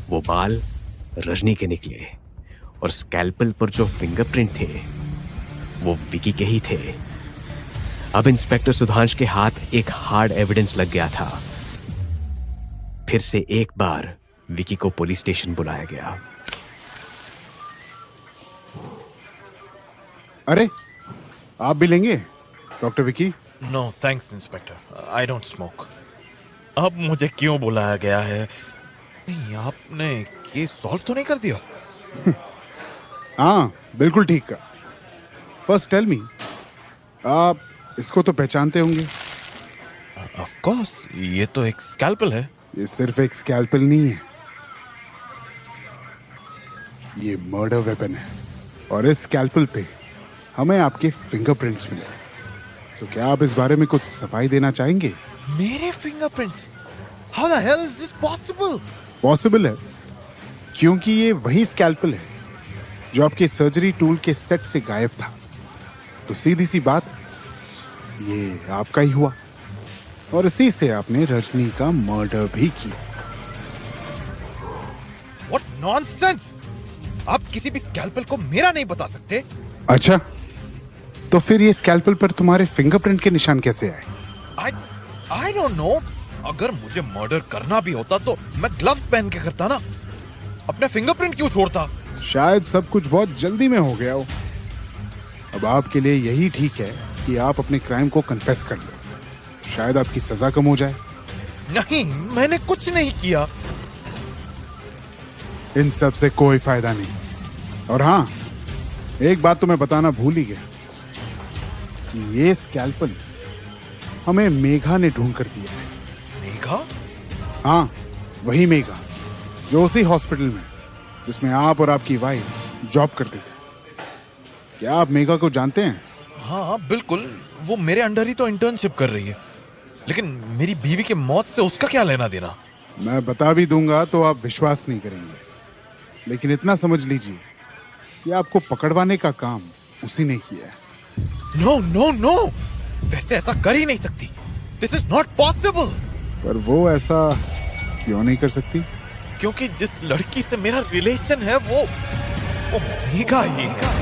वो बाल रजनी के निकले और स्कैल्पल पर जो फिंगरप्रिंट थे वो विकी के ही थे। अब इंस्पेक्टर सुधांश के हाथ एक हार्ड एविडेंस लग गया था। फिर से एक बार विकी को पुलिस स्टेशन बुलाया गया। अरे आप भी लेंगे doctor Vicky? No thanks inspector, I don't smoke. अब मुझे क्यों बुलाया गया है? नहीं, आपने केस सॉल्व तो नहीं कर दिया? हाँ बिल्कुल ठीक का। फर्स्ट टेल मी, आप इसको तो पहचानते होंगे? ऑफ कोर्स, ये तो एक स्कैल्पल है। ये सिर्फ एक स्कैल्पल नहीं है, ये मर्डर वेपन है और इस स्कैल्पल पे हमें आपके फिंगरप्रिंट्स मिले। तो क्या आप इस बारे में कुछ सफाई देना चाहेंगे? मेरे fingerprints? How the hell is this possible? Possible है क्योंकि ये वही स्कैल्पल है जो आपके सर्जरी टूल के सेट से गायब था। तो सीधी सी बात, ये आपका ही हुआ और इसी से आपने रजनी का मर्डर भी किया। What nonsense! आप किसी भी स्कैल्पल को मेरा नहीं बता सकते। अच्छा, तो फिर ये स्कैल्पल पर तुम्हारे फिंगरप्रिंट के निशान कैसे आए? I don't know. अगर मुझे मर्डर करना भी होता तो मैं ग्लव्स पहन के करता ना। अपने फिंगरप्रिंट क्यों छोड़ता? शायद सब कुछ बहुत जल्दी में हो गया हो। अब आपके लिए यही ठीक है कि आप अपने क्राइम को कन्फेस कर लो। शायद आपकी सजा कम हो जाए। नहीं, मैंने कुछ नहीं किया। इन सब से कोई फायदा नहीं। और हाँ, एक बात तो मैं बताना भूल ही गया कि ये स्कैल्पल हमें मेघा ने ढूंढ कर दिया है। मेघा? हाँ, वही मेघा जो उसी हॉस्पिटल में जिसमें आप और आपकी वाइफ जॉब करते थे। क्या आप मेघा को जानते हैं? हाँ बिल्कुल, वो मेरे अंडर ही तो इंटर्नशिप कर रही है। लेकिन मेरी बीवी की मौत से उसका क्या लेना देना? मैं बता भी दूंगा तो आप विश्वास नहीं करेंगे, लेकिन इतना समझ लीजिए कि आपको पकड़वाने का काम उसी ने किया है। नो नो नो, वैसे ऐसा कर ही नहीं सकती। This is not possible. पर वो ऐसा क्यों नहीं कर सकती? क्योंकि जिस लड़की से मेरा रिलेशन है वो मेघा ही है।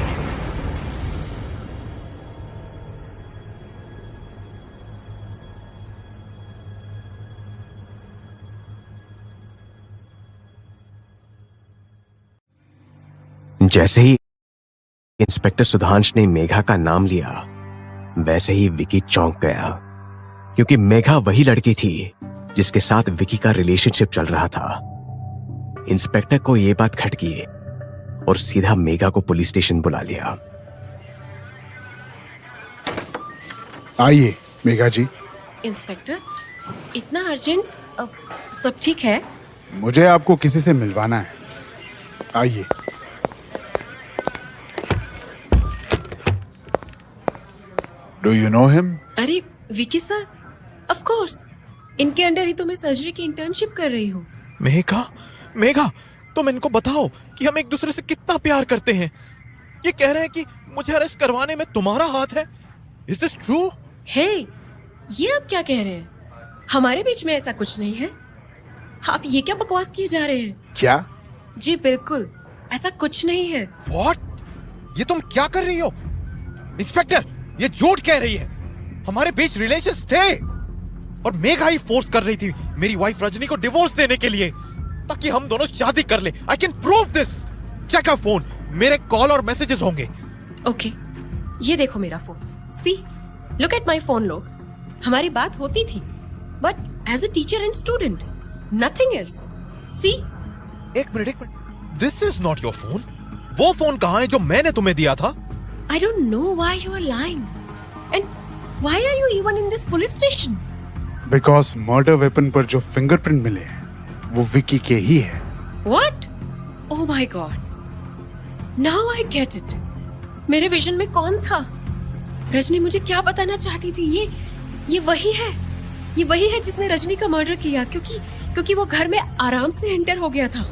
जैसे ही इंस्पेक्टर सुधांश ने मेघा का नाम लिया, वैसे ही विकी चौंक गया, क्योंकि मेघा वही लड़की थी जिसके साथ विकी का रिलेशनशिप चल रहा था। इंस्पेक्टर को यह बात खटकी और सीधा मेघा को पुलिस स्टेशन बुला लिया। आइए मेघा जी। इंस्पेक्टर, इतना अर्जेंट? सब ठीक है? मुझे आपको किसी से मिलवाना है, आइए। Do you know him? अरे विकी सर, ऑफ कोर्स। इनके अंडर ही तो मैं सर्जरी की इंटर्नशिप कर रही हूँ। मेघा, मेघा, तुम इनको बताओ कि हम एक दूसरे से कितना प्यार करते हैं। ये कह रहे हैं कि मुझे अरेस्ट करवाने में तुम्हारा हाथ है। Is this true? हे, ये आप क्या कह रहे हैं? हमारे बीच में ऐसा कुछ नहीं है। आप ये क्या बकवास किए जा रहे हैं? क्या? जी बिल्कुल, ऐसा कुछ नहीं है। व्हाट? ये तुम क्या कर रही हो? इंस्पेक्टर, ये झूठ कह रही है। हमारे बीच रिलेशंस थे और मेघा ही फोर्स कर रही थी मेरी वाइफ रजनी को डिवोर्स देने के लिए, ताकि हम दोनों शादी कर ले। I can prove this. Check a phone, मेरे कॉल और मैसेजेस होंगे। ओके, ये देखो मेरा phone. See, look at my phone log. हमारी बात होती थी, but as a teacher and student, nothing else. See. एक minute, this is not your phone. वो फोन कहाँ है जो मैंने तुम्हें दिया था? I don't know why you are lying. And why are you even in this police station? Because murder weapon पर जो फिंगरप्रिंट मिले हैं वो विकी के ही है। What? Oh my God. Now I get it. मेरे विजन में कौन था? रजनी मुझे क्या बताना चाहती थी? ये वही है। ये वही है जिसने रजनी का मर्डर किया, क्योंकि वो घर में आराम से एंटर हो गया था।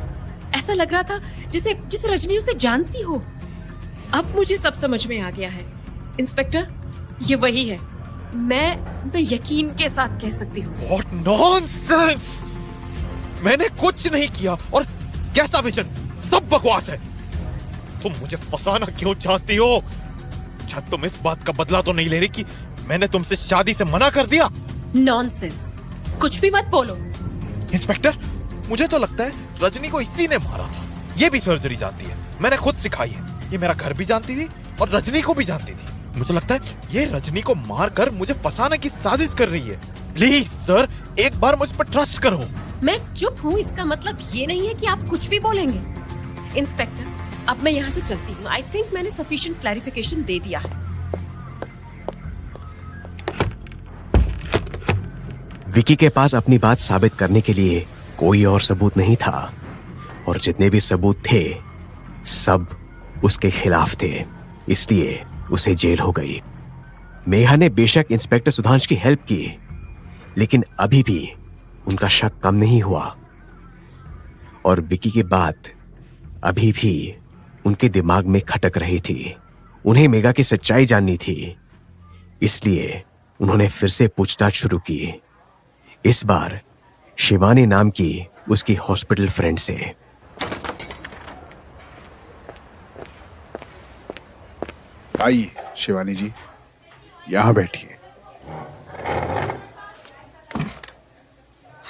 ऐसा लग रहा था जैसे रजनी उसे जानती हो। अब मुझे सब समझ में आ गया है। इंस्पेक्टर, ये वही है। मैं यकीन के साथ कह सकती हूँ। What nonsense! मैंने कुछ नहीं किया और कैसा विजन? सब बकवास है। तुम मुझे फंसाना क्यों चाहती हो? अच्छा, तुम इस बात का बदला तो नहीं ले रही कि मैंने तुमसे शादी से मना कर दिया? नॉनसेंस, कुछ भी मत बोलो। इंस्पेक्टर, मुझे तो लगता है रजनी को इसी ने मारा था। ये भी सर्जरी जानती है, मैंने खुद सिखाई है। ये मेरा घर भी जानती थी और रजनी को भी जानती थी। मुझे लगता है ये रजनी को मारकर मुझे फंसाने की साजिश कर रही है। प्लीज सर, एक बार मुझ पर ट्रस्ट करो। मैं चुप हूँ इसका मतलब ये नहीं है कि आप कुछ भी बोलेंगे। इंस्पेक्टर, अब मैं यहाँ से चलती हूँ। आई थिंक मैंने सफिशिएंट क्लैरिफिकेशन दे दिया है। विकी के पास अपनी बात साबित करने के लिए कोई और सबूत नहीं था, और जितने भी सबूत थे सब उसके खिलाफ थे, इसलिए उसे जेल हो गई। मेघा ने बेशक इंस्पेक्टर सुधांश की हेल्प की, लेकिन अभी भी उनका शक कम नहीं हुआ, और विकी की बात अभी भी उनके दिमाग में खटक रही थी। उन्हें मेघा की सच्चाई जाननी थी, इसलिए उन्होंने फिर से पूछताछ शुरू की। इस बार शिवानी नाम की उसकी हॉस्पिटल फ्रेंड से। आइए शिवानी जी, यहां बैठिए।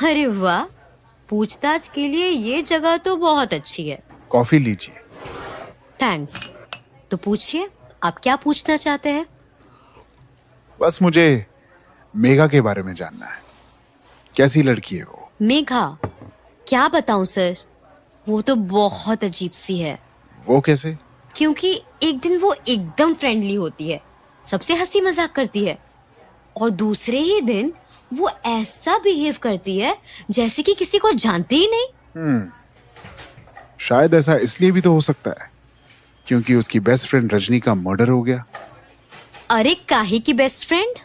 अरे वाह, पूछताछ के लिए ये जगह तो बहुत अच्छी है। कॉफी लीजिए। थैंक्स। तो पूछिए, आप क्या पूछना चाहते हैं? बस मुझे मेघा के बारे में जानना है। कैसी लड़की है वो? मेघा? क्या बताऊं सर, वो तो बहुत अजीब सी है। वो कैसे? क्योंकि एक दिन वो एकदम फ्रेंडली होती है, सबसे हंसी मजाक करती है, और दूसरे ही दिन वो ऐसा बिहेव करती है जैसे कि किसी को जानती ही नहीं। शायद ऐसा इसलिए भी तो हो सकता है क्योंकि उसकी बेस्ट फ्रेंड रजनी का मर्डर हो गया। अरे काहे की best friend?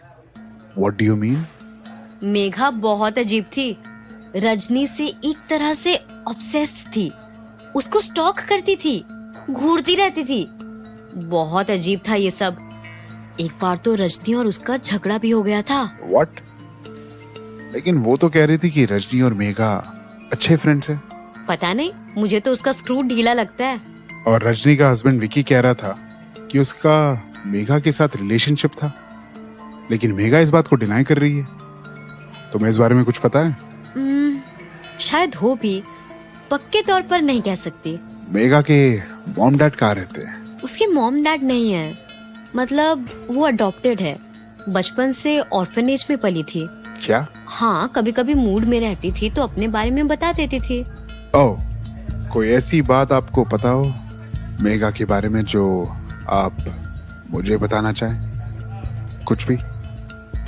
What do you mean? Megha बहुत अजीब थी। रजनी से एक तरह से ऑब्सेस्ड थी, उसको स्टॉक करती थी, घूरती रहती थी। बहुत अजीब था ये सब। एक बार तो रजनी और उसका झगड़ा भी हो गया था। व्हाट? लेकिन वो तो कह रही थी कि रजनी और मेघा अच्छे फ्रेंड्स हैं। पता नहीं, मुझे तो उसका स्क्रू ढीला लगता है। और रजनी का हस्बैंड विकी कह रहा था कि उसका मेघा के साथ रिलेशनशिप था, लेकिन मेघा इस बात को डिनाई कर रही है। तुम्हें इस बारे में कुछ पता है? शायद हो भी, पक्के तौर पर नहीं कह सकती। मेघा के मॉम डैड कहाँ रहते हैं? उसके मॉम डैड नहीं है, मतलब वो अडॉप्टेड है। बचपन से ऑर्फनेज में पली थी। क्या? हाँ, कभी कभी मूड में रहती थी तो अपने बारे में बता देती थी। ओह, कोई ऐसी बात आपको पता हो मेघा के बारे में जो आप मुझे बताना चाहें? कुछ भी?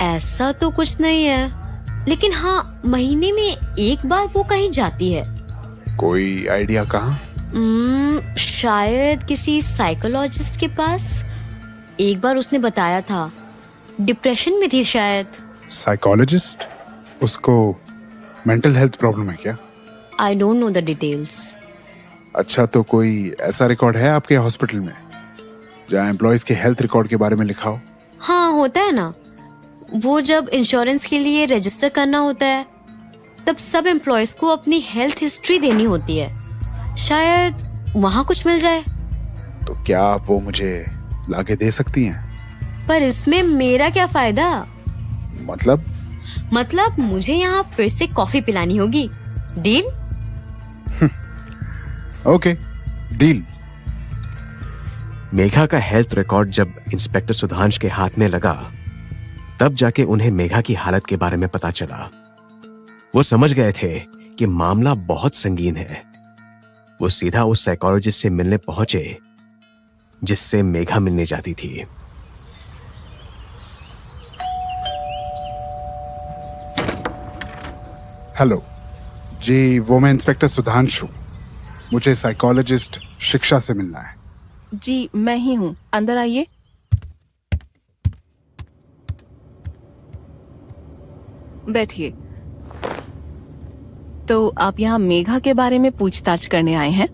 ऐसा तो कुछ नहीं है, लेकिन हाँ, महीने में एक बार वो कहीं जाती है। कोई आइडिया कहाँ? शायद किसी साइकोलॉजिस्ट के पास। एक बार उसने बताया था डिप्रेशन में थी शायद। साइकोलॉजिस्ट? उसको मेंटल हेल्थ प्रॉब्लम है क्या? I don't know the details. अच्छा, तो कोई ऐसा रिकॉर्ड है आपके हॉस्पिटल में जहाँ एम्प्लॉयज के हेल्थ रिकॉर्ड के बारे में लिखा हो? हाँ, होता है ना। वो जब इंश्योरेंस के लिए रजिस्टर करना होता है तब सब एम्प्लॉयज को अपनी हेल्थ हिस्ट्री देनी होती है। शायद वहाँ कुछ मिल जाए। तो क्या आप वो मुझे लाके दे सकती हैं? पर इसमें मेरा क्या फायदा? मतलब मुझे यहाँ फिर से कॉफी पिलानी होगी। डील? Okay, deal. मेघा का हेल्थ रिकॉर्ड जब इंस्पेक्टर सुधांश के हाथ में लगा तब जाके उन्हें मेघा की हालत के बारे में पता चला। वो समझ गए थे कि मामला बहुत संगीन है। वो सीधा उस साइकोलॉजिस्ट से मिलने पहुंचे जिससे मेघा मिलने जाती थी। हेलो जी, वो मैं इंस्पेक्टर सुधांश हूँ। मुझे साइकोलॉजिस्ट शिक्षा से मिलना है। जी, मैं ही हूँ, अंदर आइए। बैठिए। तो आप यहाँ मेघा के बारे में पूछताछ करने आए हैं?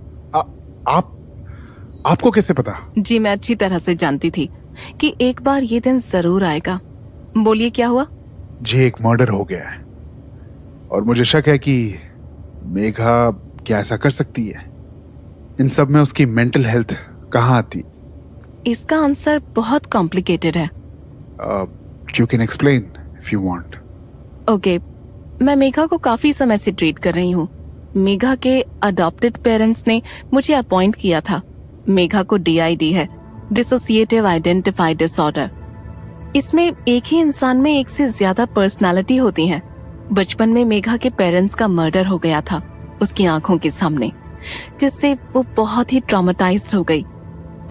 आपको कैसे पता? जी, मैं अच्छी तरह से जानती थी कि एक बार ये दिन जरूर आएगा। बोलिए, क्या हुआ? जी, एक मर्डर हो गया है और मुझे शक है कि मेघा क्या ऐसा कर सकती है। इन सब में उसकी मेंटल हेल्थ कहाँ आती? इसका आंसर बहुत कॉम्प्लिकेटेड है। You can explain if you want. Okay, मैं मेघा को काफी समय से ट्रीट कर रही हूँ। मेघा के अडॉप्टेड पेरेंट्स ने मुझे अपॉइंट किया था। मेघा को DID है, डिसोसिएटिव आइडेंटिफाई डिसऑर्डर। इसमें एक ही इंसान में एक से ज्यादा पर्सनालिटी होती हैं। बचपन में मेघा के पेरेंट्स का मर्डर हो गया था उसकी आंखों के सामने, जिससे वो बहुत ही ट्रॉमेटाइज्ड हो गई।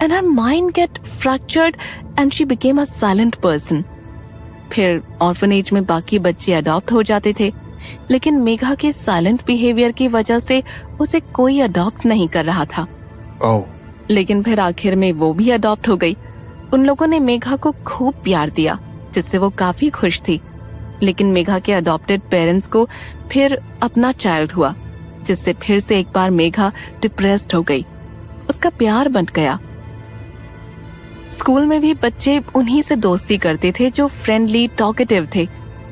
And her mind get fractured and she became a silent person. फिर ऑर्फनेज में बाकी बच्चे अडॉप्ट हो जाते थे, लेकिन मेघा के साइलेंट बिहेवियर की वजह से उसे कोई अडॉप्ट नहीं कर रहा था। लेकिन फिर आखिर में वो भी अडॉप्ट हो गई। उन लोगों ने मेघा को खूब प्यार दिया, जिससे वो काफी खुश थी। लेकिन मेघा के अडॉप्टेड पेरेंट्स को फिर अपना चाइल्ड हुआ, जिससे फिर से एक बार मेघा डिप्रेस्ड हो गई। उसका प्यार बंट गया। स्कूल में भी बच्चे उन्हीं से दोस्ती करते थे जो फ्रेंडली टॉकेटिव थे,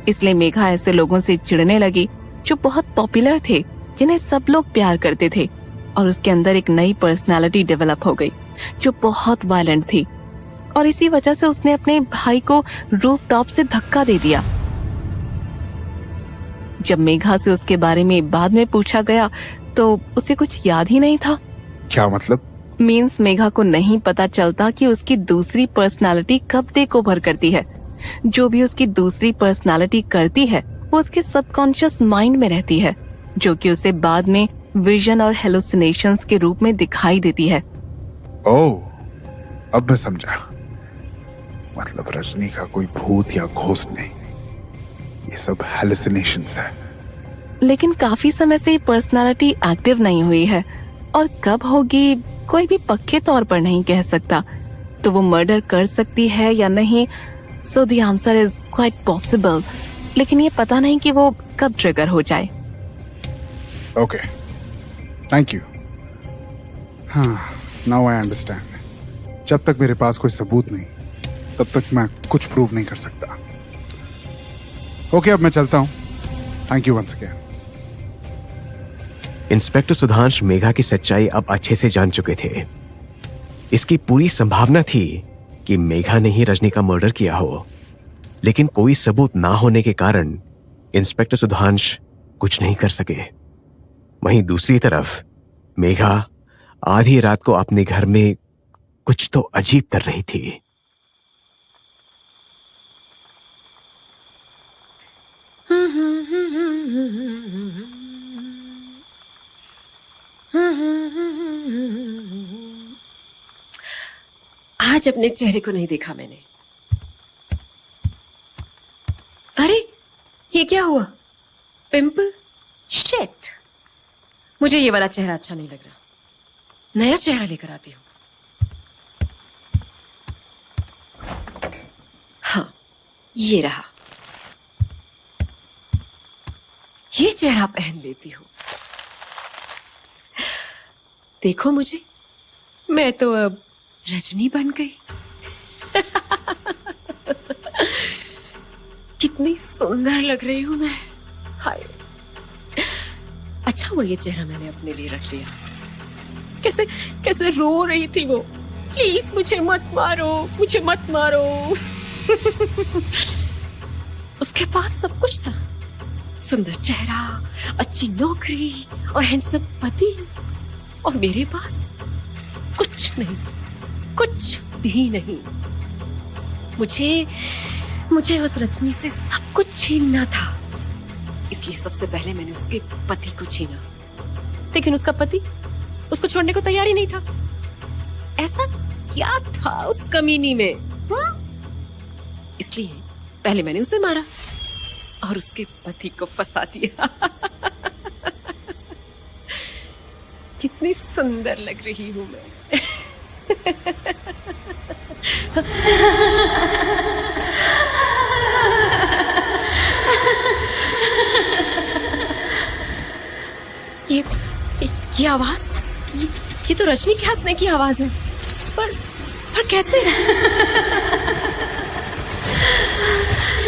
इसलिए मेघा ऐसे लोगों से चिढ़ने लगी जो बहुत पॉपुलर थे, जिन्हें सब लोग प्यार करते थे। और उसके अंदर एक नई पर्सनालिटी डेवलप हो गई जो बहुत वायलेंट थी, और इसी वजह से उसने अपने भाई को रूफ टॉप से धक्का दे दिया। जब मेघा से उसके बारे में बाद में पूछा गया तो उसे कुछ याद ही नहीं था। क्या मतलब? मीन्स मेघा को नहीं पता चलता कि उसकी दूसरी पर्सनालिटी कब टेक ओवर करती है। जो भी उसकी दूसरी पर्सनालिटी करती है वो उसके सबकॉन्शियस माइंड में रहती है, जो कि उसे बाद में विजन और हेलुसिनेशंस के रूप में दिखाई देती है। ओह, अब मैं समझा। मतलब रजनी का कोई भूत या घोस्ट नहीं, ये सब हेलुसिनेशंस है। लेकिन काफी समय से ये पर्सनालिटी एक्टिव नहीं हुई है, और कब होगी कोई भी पक्के तौर पर नहीं कह सकता। तो वो मर्डर कर सकती है या नहीं, so the answer is quite possible, लेकिन ये पता नहीं कि वो कब ट्रिगर हो जाए। Okay, thank you. हाँ, नाउ आई अंडरस्टैंड। जब तक मेरे पास कोई सबूत नहीं, तब तक मैं कुछ प्रूव नहीं कर सकता। ओके, अब मैं चलता हूं। Thank you once again. Inspector Sudhansh Megha की सच्चाई अब अच्छे से जान चुके थे। इसकी पूरी संभावना थी कि मेघा ने ही रजनी का मर्डर किया हो, लेकिन कोई सबूत ना होने के कारण इंस्पेक्टर सुधांश कुछ नहीं कर सके। वहीं दूसरी तरफ मेघा आधी रात को अपने घर में कुछ तो अजीब कर रही थी। आज अपने चेहरे को नहीं देखा मैंने। अरे ये क्या हुआ? पिंपल? शिट, मुझे ये वाला चेहरा अच्छा नहीं लग रहा। नया चेहरा लेकर आती हूं। हाँ, ये रहा। ये चेहरा पहन लेती हूं। देखो मुझे, मैं तो अब रजनी बन गई। कितनी सुंदर लग रही हूं मैं। हाय, अच्छा हुआ ये चेहरा मैंने अपने लिए रख लिया। कैसे कैसे रो रही थी वो, प्लीज मुझे मत मारो, मुझे मत मारो। उसके पास सब कुछ था, सुंदर चेहरा, अच्छी नौकरी और हैंडसम पति, और मेरे पास कुछ नहीं, कुछ भी नहीं। मुझे उस रजनी से सब कुछ छीनना था, इसलिए सबसे पहले मैंने उसके पति को छीना। लेकिन उसका पति उसको छोड़ने को तैयार ही नहीं था। ऐसा क्या था उस कमीनी में? इसलिए पहले मैंने उसे मारा और उसके पति को फंसा दिया। कितनी सुंदर लग रही हूं मैं। ये आवाज, ये तो रजनी के हंसने की आवाज है। पर कैसे?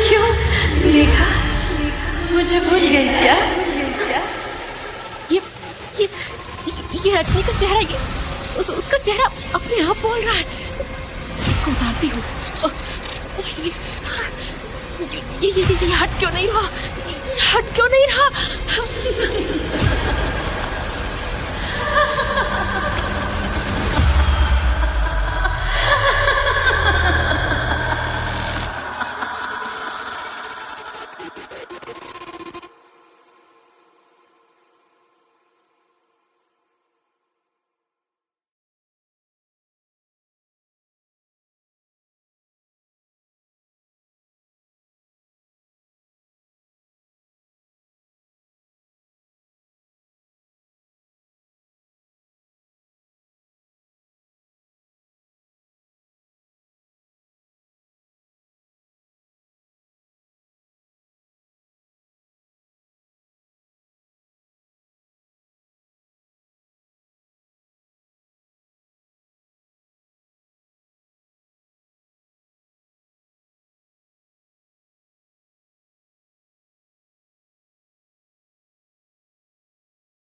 क्यों देखा? मुझे भूल गई क्या? ये रजनी का चेहरा, उसका चेहरा अपने आप बोल रहा है। इसको उतारती हूँ। ये हट क्यों नहीं रहा? हट क्यों नहीं रहा?